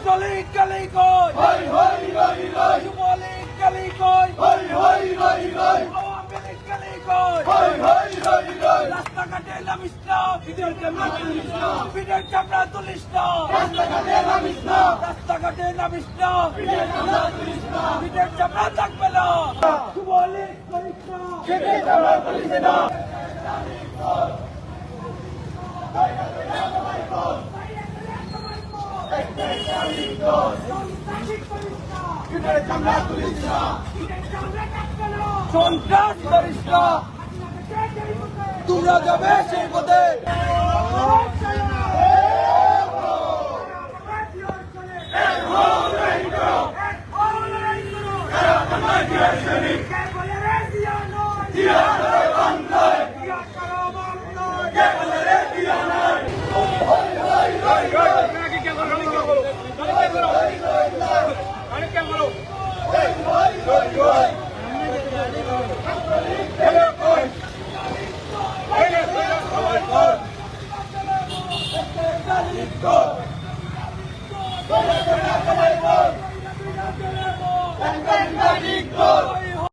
ছাত্রলীগ গেলেই কই হই হই রই রই যুবলীগ গেলেই কই হই হই রই রই আওয়ামী লীগ গেলেই কই হই হই রই রই রাস্তাঘাটে নামিস না পিঠের চামড়া তুলিস না রাস্তাঘাটে নামিস না রাস্তাঘাটে নামিস না পিঠের চামড়া তুলিস না পিঠের চামড়া থাকবে না যুবলীগ করিস না পিঠের চামড়া তুলিস না পিঠের চামড়া তুলিস না সন্ত্রাস করিস না তোমরা যাবে সেই পথে